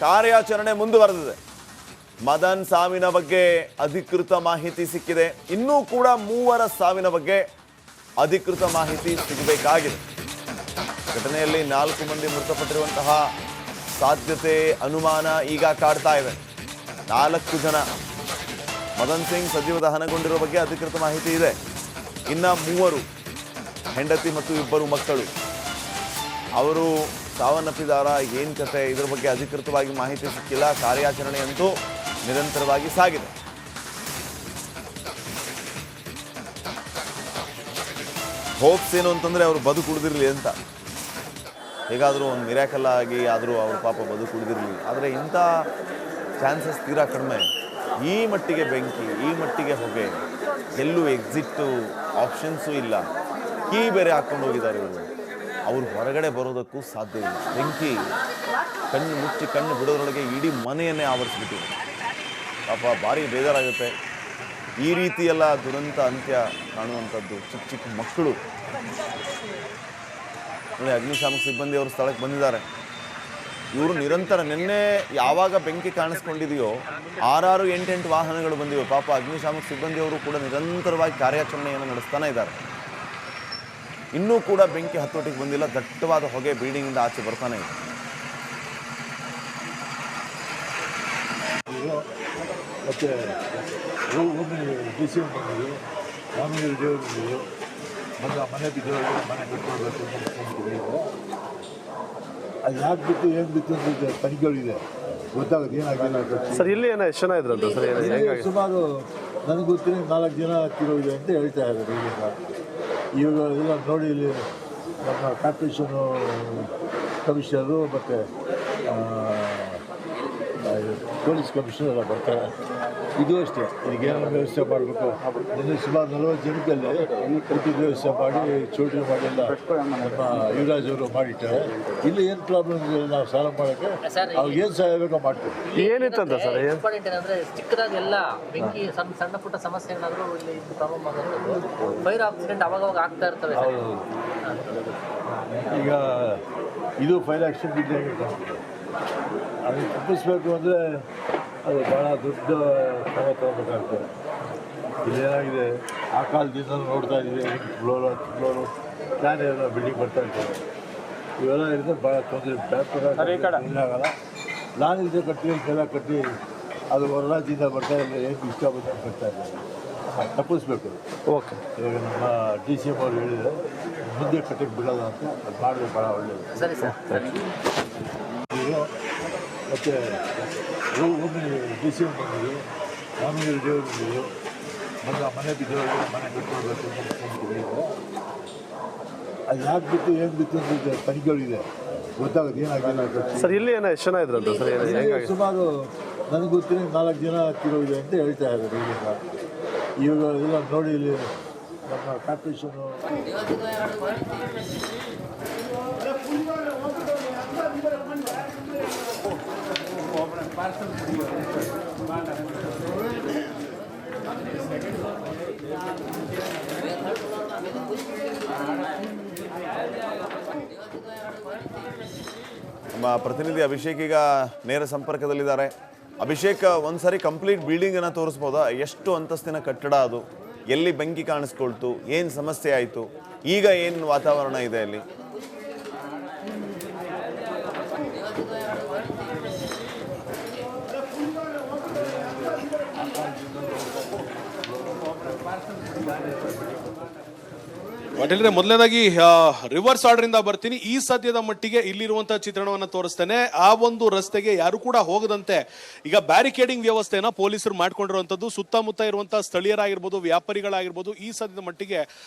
ಕಾರ್ಯಾಚರಣೆ ಮುಂದುವರೆದಿದೆ. ಮದನ್ ಸಾವಿನ ಬಗ್ಗೆ ಅಧಿಕೃತ ಮಾಹಿತಿ ಸಿಕ್ಕಿದೆ. ಇನ್ನೂ ಕೂಡ 3 ಸಾವಿನ ಬಗ್ಗೆ ಅಧಿಕೃತ ಮಾಹಿತಿ ಸಿಗಬೇಕಾಗಿದೆ. ಘಟನೆಯಲ್ಲಿ 4 ಮಂದಿ ಮೃತಪಟ್ಟಿರುವಂತಹ ಸಾಧ್ಯತೆ ಅನುಮಾನ ಈಗ ಕಾಡ್ತಾ ಇದೆ. 4 ಜನ. ಮದನ್ ಸಿಂಗ್ ಸಜೀವ ದಹನಗೊಂಡಿರುವ ಬಗ್ಗೆ ಅಧಿಕೃತ ಮಾಹಿತಿ ಇದೆ. ಇನ್ನ 3 ಹೆಂಡತಿ ಮತ್ತು 2 ಮಕ್ಕಳು, ಅವರು ಸಾವನ್ನಪ್ಪಿದಾರ, ಏನ್ ಕತೆ, ಇದರ ಬಗ್ಗೆ ಅಧಿಕೃತವಾಗಿ ಮಾಹಿತಿ ಸಿಕ್ಕಿಲ್ಲ. ಕಾರ್ಯಾಚರಣೆ ಅಂತೂ ನಿರಂತರವಾಗಿ ಸಾಗಿದೆ. ಹೋಪ್ಸ್ ಏನು ಅಂತಂದ್ರೆ ಅವರು ಬದುಕುಳಿದಿರಲಿ ಅಂತ, ಹೇಗಾದರೂ ಒಂದು ಮಿರಾಕಲ್ ಆಗಿ ಆದರೂ ಅವ್ರ ಪಾಪ ಬದುಕುಳಿದಿರಲಿ. ಆದರೆ ಇಂಥ ಚಾನ್ಸಸ್ ತೀರಾ ಕಡಿಮೆ. ಈ ಮಟ್ಟಿಗೆ ಬೆಂಕಿ, ಈ ಮಟ್ಟಿಗೆ ಹೊಗೆ, ಎಲ್ಲೂ ಎಕ್ಸಿಟ್ಟು ಆಪ್ಷನ್ಸು ಇಲ್ಲ. ಕೀ ಬೇರೆ ಹಾಕ್ಕೊಂಡು ಹೋಗಿದ್ದಾರೆ ಇವರು. ಅವ್ರು ಹೊರಗಡೆ ಬರೋದಕ್ಕೂ ಸಾಧ್ಯ ಇಲ್ಲ. ಬೆಂಕಿ ಕಣ್ಣು ಮುಚ್ಚಿ ಕಣ್ಣು ಬಿಡೋದ್ರೊಳಗೆ ಇಡೀ ಮನೆಯನ್ನೇ ಆವರಿಸ್ಬಿಟ್ಟಿದೆ. ಪಾಪ ಭಾರಿ ಬೇಜಾರಾಗುತ್ತೆ. ಈ ರೀತಿಯೆಲ್ಲ ದುರಂತ ಅಂತ್ಯ ಕಾಣುವಂಥದ್ದು. ಚಿಕ್ಕ ಚಿಕ್ಕ ಮಕ್ಕಳು ನೋಡಿ, ಅಗ್ನಿಶಾಮಕ ಸಿಬ್ಬಂದಿ ಅವರು ಸ್ಥಳಕ್ಕೆ ಬಂದಿದ್ದಾರೆ. ಇವರು ನಿರಂತರ, ನಿನ್ನೆ ಯಾವಾಗ ಬೆಂಕಿ ಕಾಣಿಸ್ಕೊಂಡಿದೆಯೋ 6 8 ವಾಹನಗಳು ಬಂದಿವೆ. ಪಾಪ ಅಗ್ನಿಶಾಮಕ ಸಿಬ್ಬಂದಿಯವರು ಕೂಡ ನಿರಂತರವಾಗಿ ಕಾರ್ಯಾಚರಣೆಯನ್ನು ನಡೆಸ್ತಾನೆ ಇದ್ದಾರೆ. ಇನ್ನೂ ಕೂಡ ಬೆಂಕಿ ಹತೋಟಿಗೆ ಬಂದಿಲ್ಲ. ದಟ್ಟವಾದ ಹೊಗೆ ಬಿಲ್ಡಿಂಗಿಂದ ಆಚೆ ಬರ್ತಾನೆ ಇದೆ. ಮತ್ತು ಡಿಸಿ ಬಂದಿದ್ದು, ರಾಮನಗರ ದೇವರು ಬಂದಿದ್ದು, ಮನೆ ಬಿದ್ದವರಿಗೆ ಮನೆ ಕಟ್ಕೊಳ್ಬೇಕು. ಅದು ಯಾಕೆ ಬಿತ್ತು, ಏನು ಬಿತ್ತು ಅಂತ ತನಿಖೆಗಳಿದೆ, ಗೊತ್ತಾಗುತ್ತೆ ಏನಾಗಿಲ್ಲ ಸರ್. ಇಲ್ಲಿ ಏನೋ ಎಷ್ಟು ಜನ ಇದ್ರಂತ ಸರ್? ಸುಮಾರು ನನಗೆ ಗೊತ್ತಿರೋ 4 ಜನ ತಿರೋಗಿದೆ ಅಂತ ಹೇಳ್ತಾ ಇದ್ದಾರೆ. ಇವಾಗ ಎಲ್ಲ ನೋಡಿ, ಇಲ್ಲಿ ನಮ್ಮ ಕಾರ್ಪೊರೇಷನು ಕಮಿಷನರು ಮತ್ತು ಪೊಲೀಸ್ ಕಮಿಷನರ್ ಎಲ್ಲ ಬರ್ತಾರೆ. ಇದು ಅಷ್ಟೇ, ಇದಕ್ಕೇನೋ ವ್ಯವಸ್ಥೆ ಮಾಡಬೇಕು. ನಿನ್ನೆ ಸುಮಾರು 40 ಜನಕ್ಕಲ್ಲಿ ಊಟದ ವ್ಯವಸ್ಥೆ ಮಾಡಿ, ಚೋಟಿ ಮಾಡಿ ಎಲ್ಲ ನಮ್ಮ ಯುವರಾಜ್ ಅವರು ಮಾಡಿಟ್ಟಾರೆ. ಇಲ್ಲಿ ಏನು ಪ್ರಾಬ್ಲಮ್ ಇದೆ, ನಾವು ಸಾಲ ಮಾಡೋಕ್ಕೆ ಅವ್ರಿಗೆ ಏನು ಸಹಾಯ ಬೇಕೋ ಮಾಡ್ತೀವಿ. ಏನಿತ್ತಂತ ಸರ್? ಇಂಪಾರ್ಟೆಂಟ್ ಏನಂದರೆ ಚಿಕ್ಕದಾಗಿ ಎಲ್ಲ ಬೆಂಕಿ ಸಣ್ಣ ಪುಟ್ಟ ಸಮಸ್ಯೆಗಳಾದರೂ ಇಲ್ಲಿ ಪ್ರಾಬ್ಲಮ್ ಆಗೋದು. ಫೈರ್ ಆಕ್ಸಿಡೆಂಟ್ ಅವಾಗವಾಗ ಆಗ್ತಾ ಇರ್ತವೆ. ಈಗ ಇದು ಫೈರ್ ಆ್ಯಕ್ಷನ್ ಬಿದ್ದಾಗ ಅದನ್ನು ತಪ್ಪಿಸ್ಬೇಕು ಅಂದರೆ ಅದು ಭಾಳ ದೊಡ್ಡ ಕ್ರಮ ತಗೋಬೇಕಾಗ್ತದೆ. ಇಲ್ಲೇನಾಗಿದೆ, ಆ ಕಾಲದಿಂದ ನೋಡ್ತಾ ಇದ್ದೀವಿ, ಫ್ಲೋರು ಪ್ಲಾನ್ ಏನೋ ಬಿಲ್ಡಿಂಗ್ ಬರ್ತಾ ಇರ್ತದೆ. ಇವೆಲ್ಲ ಇರುತ್ತೆ ಭಾಳ ತೊಂದರೆ. ಬ್ಯಾಕ್ ಆಗಲ್ಲ. ನಾನು ಇದೆ ಕಟ್ಟಿ ಇದೆಲ್ಲ ಕಟ್ಟಿ ಅದು ಹೊರ ರಾಜ್ಯದಿಂದ ಬರ್ತಾ ಇಲ್ಲ, ಏನು ಇಷ್ಟ ಬಂದು ಬರ್ತಾ ಇದ್ದಾರೆ. ತಪ್ಪಿಸ್ಬೇಕು. ಓಕೆ, ಇವಾಗ ನಮ್ಮ DCM ಅವರು ಹೇಳಿದರೆ ಮುಂದೆ ಕಟ್ಟಿಗೆ ಬಿಡೋದ ಅಂತ, ಅದು ಮಾಡಿದ್ರೆ ಭಾಳ ಒಳ್ಳೆಯದು. ಸರಿ ಸರ್. ಮತ್ತು DCM ಬಂದಿದ್ದು, ರಾಮನಗರ ದೇವರು ಬಂದಿದ್ದು, ಮನೆ ಬಿದ್ದವರಿಗೆ ಮನೆ ಕಟ್ಕೊಳ್ಬೇಕು ಅಂತ. ಅದು ಯಾಕೆ ಬಿತ್ತು, ಏನು ಬಿತ್ತು ಅಂತ ತನಿಖೆಗಳಿದೆ, ಗೊತ್ತಾಗುತ್ತೆ ಏನಾಗಿಲ್ಲ ಸರ್. ಇಲ್ಲಿ ಏನೋ ಎಷ್ಟು ಜನ ಇದ್ರಂತ ಸರ್? ಸುಮಾರು ನನಗೆ ಗೊತ್ತಿರೋ 4 ಜನ ತಿರೋಗಿದೆ ಅಂತ ಹೇಳ್ತಾ ಇದ್ದಾರೆ. ಇವಾಗ ಎಲ್ಲ ನೋಡಿ, ಇಲ್ಲಿ ನಮ್ಮ ಕಾರ್ಪೊರೇಷನು ನಮ್ಮ ಪ್ರತಿನಿಧಿ ಅಭಿಷೇಕ್ ಈಗ ನೇರ ಸಂಪರ್ಕದಲ್ಲಿದ್ದಾರೆ. ಅಭಿಷೇಕ್, ಒಂದ್ಸರಿ ಕಂಪ್ಲೀಟ್ ಬಿಲ್ಡಿಂಗ್ ಅನ್ನ ತೋರಿಸ್ಬೋದಾ? ಎಷ್ಟು ಅಂತಸ್ತಿನ ಕಟ್ಟಡ ಅದು? ಎಲ್ಲಿ ಬೆಂಕಿ ಕಾಣಿಸ್ಕೊಳ್ತು? ಏನು ಸಮಸ್ಯೆ ಆಯಿತು? ಈಗ ಏನು ವಾತಾವರಣ ಇದೆ ಅಲ್ಲಿ? ಪಾಟೀಲ್ರೆ, ಮೊದಲನೇದಾಗಿ ರಿವರ್ಸ್ ಆರ್ಡರ್ ಇಂದ ಬರ್ತೀನಿ. ಈ ಸದ್ಯದ ಮಟ್ಟಿಗೆ ಇಲ್ಲಿರುವಂತಹ ಚಿತ್ರಣವನ್ನು ತೋರಿಸ್ತೇನೆ. ಆ ಒಂದು ರಸ್ತೆಗೆ ಯಾರು ಕೂಡ ಹೋಗದಂತೆ ಈಗ ಬ್ಯಾರಿಕೇಡಿಂಗ್ ವ್ಯವಸ್ಥೆನ ಪೊಲೀಸರು ಮಾಡ್ಕೊಂಡಿರುವಂತದ್ದು. ಸುತ್ತಮುತ್ತ ಇರುವಂತಹ ಸ್ಥಳೀಯರಾಗಿರ್ಬೋದು, ವ್ಯಾಪಾರಿಗಳಾಗಿರ್ಬೋದು, ಈ ಸದ್ಯದ ಮಟ್ಟಿಗೆ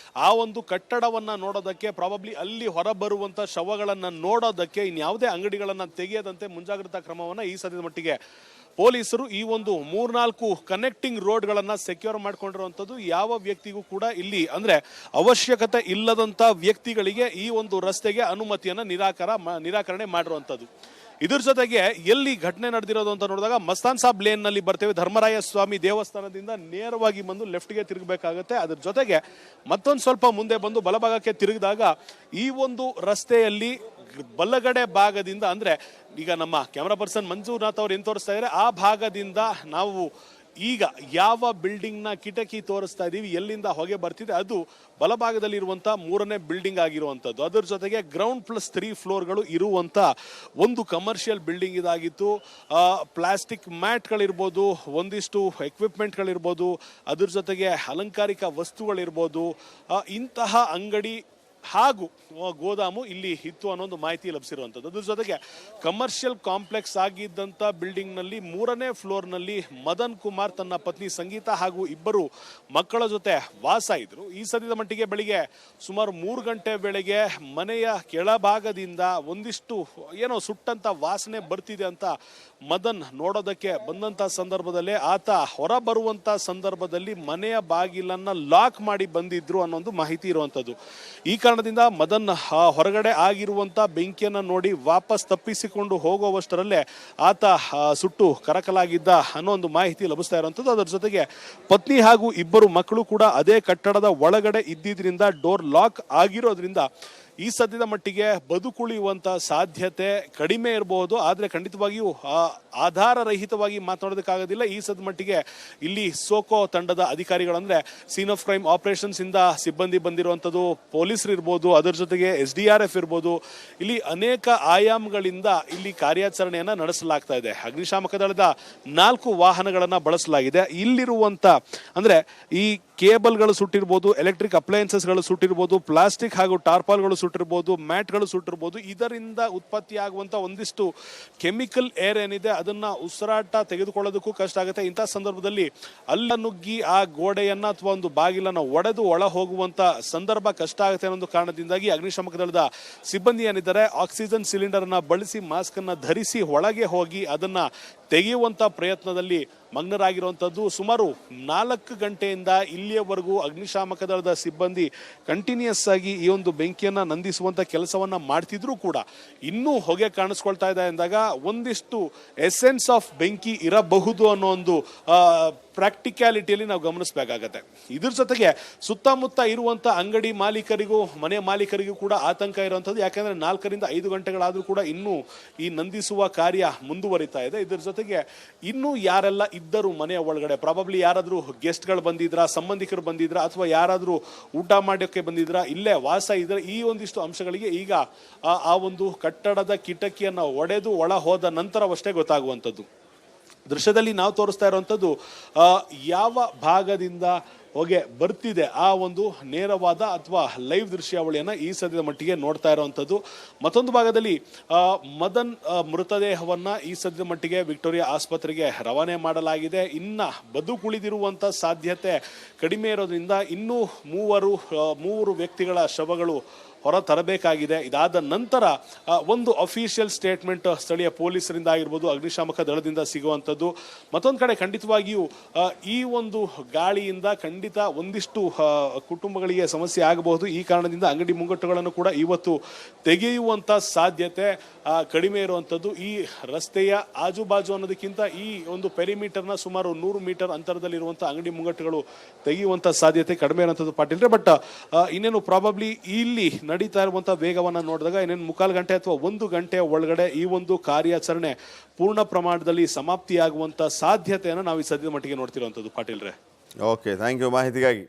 ಆ ಒಂದು ಕಟ್ಟಡವನ್ನ ನೋಡೋದಕ್ಕೆ, ಪ್ರಾಬಬ್ಲಿ ಅಲ್ಲಿ ಹೊರಬರುವಂತ ಶವಗಳನ್ನ ನೋಡೋದಕ್ಕೆ ಇನ್ಯಾವುದೇ ಅಂಗಡಿಗಳನ್ನ ತೆಗೆಯದಂತೆ ಮುಂಜಾಗ್ರತಾ ಕ್ರಮವನ್ನ ಈ ಸದ್ಯದ ಮಟ್ಟಿಗೆ ಪೊಲೀಸರು ಈ ಒಂದು 3-4 ಕನೆಕ್ಟಿಂಗ್ ರೋಡ್ಗಳನ್ನ ಸೆಕ್ಯೂರ್ ಮಾಡ್ಕೊಂಡಿರುವಂಥದ್ದು. ಯಾವ ವ್ಯಕ್ತಿಗೂ ಕೂಡ ಇಲ್ಲಿ ಅಂದ್ರೆ ಅವಶ್ಯಕತೆ ಇಲ್ಲದಂತ ವ್ಯಕ್ತಿಗಳಿಗೆ ಈ ಒಂದು ರಸ್ತೆಗೆ ಅನುಮತಿಯನ್ನ ನಿರಾಕರಣೆ ಮಾಡಿರುವಂಥದ್ದು. ಇದ್ರ ಜೊತೆಗೆ ಎಲ್ಲಿ ಘಟನೆ ನಡೆದಿರೋದು ಅಂತ ನೋಡಿದಾಗ ಮಸ್ತಾನ್ ಸಾಬ್ ಲೇನ್ ನಲ್ಲಿ ಬರ್ತೇವೆ. ಧರ್ಮರಾಯ ಸ್ವಾಮಿ ದೇವಸ್ಥಾನದಿಂದ ನೇರವಾಗಿ ಬಂದು ಲೆಫ್ಟ್ಗೆ ತಿರುಗಬೇಕಾಗುತ್ತೆ. ಅದ್ರ ಜೊತೆಗೆ ಮತ್ತೊಂದು ಸ್ವಲ್ಪ ಮುಂದೆ ಬಂದು ಬಲಭಾಗಕ್ಕೆ ತಿರುಗಿದಾಗ ಈ ಒಂದು ರಸ್ತೆಯಲ್ಲಿ ಬಲಗಡೆ ಭಾಗದಿಂದ ಅಂದ್ರೆ ಈಗ ನಮ್ಮ ಕ್ಯಾಮರಾ ಪರ್ಸನ್ ಮಂಜುನಾಥ್ ಅವ್ರು ಏನ್ ತೋರಿಸ್ತಾ ಇದ್ದಾರೆ ಆ ಭಾಗದಿಂದ ನಾವು ಈಗ ಯಾವ ಬಿಲ್ಡಿಂಗ್ ನ ಕಿಟಕಿ ತೋರಿಸ್ತಾ ಇದೀವಿ, ಎಲ್ಲಿಂದ ಹೊಗೆ ಬರ್ತಿದೆ, ಅದು ಬಲಭಾಗದಲ್ಲಿರುವಂತಹ 3ನೇ ಬಿಲ್ಡಿಂಗ್ ಆಗಿರುವಂತದ್ದು. ಅದರ ಜೊತೆಗೆ ಗ್ರೌಂಡ್ ಪ್ಲಸ್ 3 ಫ್ಲೋರ್ಗಳು ಇರುವಂತ ಒಂದು ಕಮರ್ಷಿಯಲ್ ಬಿಲ್ಡಿಂಗ್ ಇದಾಗಿತ್ತು. ಪ್ಲಾಸ್ಟಿಕ್ ಮ್ಯಾಟ್ಗಳಿರ್ಬೋದು, ಒಂದಿಷ್ಟು ಎಕ್ವಿಪ್ಮೆಂಟ್ಗಳಿರ್ಬೋದು, ಅದ್ರ ಜೊತೆಗೆ ಅಲಂಕಾರಿಕ ವಸ್ತುಗಳಿರ್ಬೋದು, ಇಂತಹ ಅಂಗಡಿ ಹಾಗೂ ಗೋದಾಮು ಇಲ್ಲಿ ಇತ್ತು ಅನ್ನೋ ಒಂದು ಮಾಹಿತಿ ಲಭಿಸಿರುವಂಥದ್ದು. ಅದ್ರ ಜೊತೆಗೆ ಕಮರ್ಷಿಯಲ್ ಕಾಂಪ್ಲೆಕ್ಸ್ ಆಗಿದ್ದಂಥ ಬಿಲ್ಡಿಂಗ್ನಲ್ಲಿ 3ನೇ ಫ್ಲೋರ್ನಲ್ಲಿ ಮದನ್ ಕುಮಾರ್ ತನ್ನ ಪತ್ನಿ ಸಂಗೀತ ಹಾಗೂ ಇಬ್ಬರು ಮಕ್ಕಳ ಜೊತೆ ವಾಸ ಇದ್ರು. ಈ ಸದ್ಯದ ಮಟ್ಟಿಗೆ ಬೆಳಿಗ್ಗೆ ಸುಮಾರು 3 ಗಂಟೆ ವೇಳೆಗೆ ಮನೆಯ ಕೆಳಭಾಗದಿಂದ ಒಂದಿಷ್ಟು ಏನೋ ಸುಟ್ಟಂತ ವಾಸನೆ ಬರ್ತಿದೆ ಅಂತ ಮದನ್ ನೋಡೋದಕ್ಕೆ ಬಂದಂತ ಸಂದರ್ಭದಲ್ಲೇ ಆತ ಹೊರ ಬರುವಂತ ಸಂದರ್ಭದಲ್ಲಿ ಮನೆಯ ಬಾಗಿಲನ್ನ ಲಾಕ್ ಮಾಡಿ ಬಂದಿದ್ರು ಅನ್ನೋ ಮಾಹಿತಿ ಇರುವಂತದ್ದು. ಈ ಕಾರಣದಿಂದ ಮದನ್ ಹೊರಗಡೆ ಆಗಿರುವಂತ ಬೆಂಕಿಯನ್ನ ನೋಡಿ ವಾಪಸ್ ತಪ್ಪಿಸಿಕೊಂಡು ಹೋಗುವಷ್ಟರಲ್ಲೇ ಆತ ಸುಟ್ಟು ಕರಕಲಾಗಿದ್ದ ಅನ್ನೋ ಒಂದು ಮಾಹಿತಿ ಲಭಿಸ್ತಾ ಇರುವಂತದ್ದು. ಅದರ ಜೊತೆಗೆ ಪತ್ನಿ ಹಾಗೂ ಇಬ್ಬರು ಮಕ್ಕಳು ಕೂಡ ಅದೇ ಕಟ್ಟಡದ ಒಳಗಡೆ ಇದ್ದಿದ್ರಿಂದ ಡೋರ್ ಲಾಕ್ ಆಗಿರೋದ್ರಿಂದ ಈ ಸದ್ಯದ ಮಟ್ಟಿಗೆ ಬದುಕುಳಿಯುವಂತ ಸಾಧ್ಯತೆ ಕಡಿಮೆ ಇರಬಹುದು. ಆದ್ರೆ ಖಂಡಿತವಾಗಿಯೂ ಆಧಾರ ರಹಿತವಾಗಿ ಮಾತನಾಡೋದಕ್ಕಾಗೋದಿಲ್ಲ. ಈ ಸದ್ಯ ಮಟ್ಟಿಗೆ ಇಲ್ಲಿ ಸೋಕೋ ತಂಡದ ಅಧಿಕಾರಿಗಳಂದ್ರೆ ಸೀನ್ ಆಫ್ ಕ್ರೈಮ್ ಆಪರೇಷನ್ಸ್ ಇಂದ ಸಿಬ್ಬಂದಿ ಬಂದಿರುವಂತದ್ದು, ಪೊಲೀಸರು ಇರ್ಬೋದು, ಅದರ ಜೊತೆಗೆ SDRF ಇರ್ಬೋದು, ಇಲ್ಲಿ ಅನೇಕ ಆಯಾಮಗಳಿಂದ ಇಲ್ಲಿ ಕಾರ್ಯಾಚರಣೆಯನ್ನ ನಡೆಸಲಾಗ್ತಾ ಇದೆ. ಅಗ್ನಿಶಾಮಕ ದಳದ 4 ವಾಹನಗಳನ್ನ ಬಳಸಲಾಗಿದೆ. ಇಲ್ಲಿರುವಂತ ಅಂದ್ರೆ ಈ ಕೇಬಲ್ಗಳು ಸುಟ್ಟಿರ್ಬೋದು, ಎಲೆಕ್ಟ್ರಿಕ್ ಅಪ್ಲಯನ್ಸಸ್ಗಳು ಸುಟ್ಟಿರ್ಬೋದು, ಪ್ಲಾಸ್ಟಿಕ್ ಹಾಗೂ ಟಾರ್ಪಾಲ್ಗಳು ಸುಟ್ಟಿರ್ಬೋದು, ಮ್ಯಾಟ್ಗಳು ಸುಟ್ಟಿರ್ಬೋದು. ಇದರಿಂದ ಉತ್ಪತ್ತಿಯಾಗುವಂತ ಒಂದಿಷ್ಟು ಕೆಮಿಕಲ್ ಏರ್ ಏನಿದೆ ಅದನ್ನ ಉಸಿರಾಟ ತೆಗೆದುಕೊಳ್ಳೋದಕ್ಕೂ ಕಷ್ಟ ಆಗುತ್ತೆ. ಇಂಥ ಸಂದರ್ಭದಲ್ಲಿ ಅಲ್ಲ ನುಗ್ಗಿ ಆ ಗೋಡೆಯನ್ನ ಅಥವಾ ಒಂದು ಬಾಗಿಲನ್ನ ಒಡೆದು ಒಳ ಹೋಗುವಂತ ಸಂದರ್ಭ ಕಷ್ಟ ಆಗುತ್ತೆ ಅನ್ನೋ ಕಾರಣದಿಂದಾಗಿ ಅಗ್ನಿಶಾಮಕ ದಳದ ಸಿಬ್ಬಂದಿ ಏನಿದ್ದಾರೆ ಆಕ್ಸಿಜನ್ ಸಿಲಿಂಡರ್ ಅನ್ನ ಬಳಸಿ ಮಾಸ್ಕ್ ಅನ್ನ ಧರಿಸಿ ಒಳಗೆ ಹೋಗಿ ಅದನ್ನ ತೆಗೆಯುವಂತ ಪ್ರಯತ್ನದಲ್ಲಿ ಮಗ್ನರಾಗಿರುವಂತದ್ದು. ಸುಮಾರು 4 ಗಂಟೆಯಿಂದ ಇಲ್ಲಿಯವರೆಗೂ ಅಗ್ನಿಶಾಮಕ ದಳದ ಸಿಬ್ಬಂದಿ ಕಂಟಿನ್ಯೂಸ್ ಆಗಿ ಈ ಒಂದು ಬೆಂಕಿಯನ್ನ ನಂದಿಸುವಂತ ಕೆಲಸವನ್ನ ಮಾಡ್ತಿದ್ರು ಕೂಡ ಇನ್ನೂ ಹೊಗೆ ಕಾಣಿಸ್ಕೊಳ್ತಾ ಇದೆ ಎಂದಾಗ ಒಂದಿಷ್ಟು ಎಸೆನ್ಸ್ ಆಫ್ ಬೆಂಕಿ ಇರಬಹುದು ಅನ್ನೋ ಒಂದು ಪ್ರಾಕ್ಟಿಕ್ಯಾಲಿಟಿಯಲ್ಲಿ ನಾವು ಗಮನಿಸಬೇಕಾಗತ್ತೆ. ಇದ್ರ ಜೊತೆಗೆ ಸುತ್ತಮುತ್ತ ಇರುವಂತ ಅಂಗಡಿ ಮಾಲೀಕರಿಗೂ ಮನೆ ಮಾಲೀಕರಿಗೂ ಕೂಡ ಆತಂಕ ಇರುವಂತದ್ದು. ಯಾಕಂದ್ರೆ 4 ರಿಂದ 5 ಗಂಟೆಗಳಾದ್ರೂ ಕೂಡ ಇನ್ನೂ ಈ ನಂದಿಸುವ ಕಾರ್ಯ ಮುಂದುವರಿತಾ ಇದೆ. ಇದ್ರ ಜೊತೆಗೆ ಇನ್ನೂ ಯಾರೆಲ್ಲ ಇದ್ದರು ಮನೆಯ ಒಳಗಡೆ, ಪ್ರಾಬಬ್ಲಿ ಯಾರಾದ್ರೂ ಗೆಸ್ಟ್ಗಳು ಬಂದಿದ್ರಾ, ಸಂಬಂಧಿಕರು ಬಂದಿದ್ರಾ, ಅಥವಾ ಯಾರಾದ್ರೂ ಊಟ ಮಾಡೋಕೆ ಬಂದಿದ್ರಾ, ಇಲ್ಲೇ ವಾಸ ಇದ್ರೆ, ಈ ಒಂದಿಷ್ಟು ಅಂಶಗಳಿಗೆ ಈಗ ಆ ಒಂದು ಕಟ್ಟಡದ ಕಿಟಕಿಯನ್ನ ಒಡೆದು ಒಳ ಹೋದ ನಂತರವಷ್ಟೇ ಗೊತ್ತಾಗುವಂಥದ್ದು. ದೃಶ್ಯದಲ್ಲಿ ನಾವು ತೋರಿಸ್ತಾ ಇರುವಂಥದ್ದು ಯಾವ ಭಾಗದಿಂದ ಹೊಗೆ ಬರ್ತಿದೆ ಆ ಒಂದು ನೇರವಾದ ಅಥವಾ ಲೈವ್ ದೃಶ್ಯಾವಳಿಯನ್ನ ಈ ಸದ್ಯದ ಮಟ್ಟಿಗೆ ನೋಡ್ತಾ ಇರುವಂಥದ್ದು. ಮತ್ತೊಂದು ಭಾಗದಲ್ಲಿ ಮದನ್ ಮೃತದೇಹವನ್ನ ಈ ಸದ್ಯದ ಮಟ್ಟಿಗೆ ವಿಕ್ಟೋರಿಯಾ ಆಸ್ಪತ್ರೆಗೆ ರವಾನೆ ಮಾಡಲಾಗಿದೆ. ಇನ್ನ ಬದುಕುಳಿದಿರುವಂತ ಸಾಧ್ಯತೆ ಕಡಿಮೆ ಇರೋದ್ರಿಂದ ಇನ್ನೂ 3 ವ್ಯಕ್ತಿಗಳ ಶವಗಳು ಹೊರ ತರಬೇಕಾಗಿದೆ. ಇದಾದ ನಂತರ ಒಂದು ಅಫಿಷಿಯಲ್ ಸ್ಟೇಟ್ಮೆಂಟ್ ಸ್ಥಳೀಯ ಪೊಲೀಸರಿಂದ ಆಗಿರ್ಬೋದು, ಅಗ್ನಿಶಾಮಕ ದಳದಿಂದ ಸಿಗುವಂಥದ್ದು. ಮತ್ತೊಂದು ಕಡೆ ಖಂಡಿತವಾಗಿಯೂ ಈ ಒಂದು ಗಾಳಿಯಿಂದ ಖಂಡಿತ ಒಂದಿಷ್ಟು ಕುಟುಂಬಗಳಿಗೆ ಸಮಸ್ಯೆ ಆಗಬಹುದು. ಈ ಕಾರಣದಿಂದ ಅಂಗಡಿ ಮುಂಗಟ್ಟುಗಳನ್ನು ಕೂಡ ಇವತ್ತು ತೆಗೆಯುವಂತ ಸಾಧ್ಯತೆ ಕಡಿಮೆ ಇರುವಂಥದ್ದು. ಈ ರಸ್ತೆಯ ಆಜುಬಾಜು ಅನ್ನೋದಕ್ಕಿಂತ ಈ ಒಂದು ಪೆರಿಮೀಟರ್ನ ಸುಮಾರು 100 ಮೀಟರ್ ಅಂತರದಲ್ಲಿರುವಂಥ ಅಂಗಡಿ ಮುಂಗಟ್ಟುಗಳು ತೆಗೆಯುವಂಥ ಸಾಧ್ಯತೆ ಕಡಿಮೆ ಇರುವಂಥದ್ದು ಪಾಟೀಲ್ರೆ. ಬಟ್ ಇನ್ನೇನು ಪ್ರಾಬಬ್ಲಿ ಇಲ್ಲಿ ನಡೀತಾ ಇರುವಂಥ ವೇಗವನ್ನು ನೋಡಿದಾಗ ಇನ್ನೇನು 3/4 ಗಂಟೆ ಅಥವಾ 1 ಗಂಟೆಯ ಒಳಗಡೆ ಈ ಒಂದು ಕಾರ್ಯಾಚರಣೆ ಪೂರ್ಣ ಪ್ರಮಾಣದಲ್ಲಿ ಸಮಾಪ್ತಿಯಾಗುವಂಥ ಸಾಧ್ಯತೆಯನ್ನು ನಾವು ಈ ಸದ್ಯದ ಮಟ್ಟಿಗೆ ನೋಡ್ತಿರುವಂಥದ್ದು ಪಾಟೀಲ್ರೆ. ಓಕೆ, ಥ್ಯಾಂಕ್ ಯು ಮಾಹಿತಿಗಾಗಿ.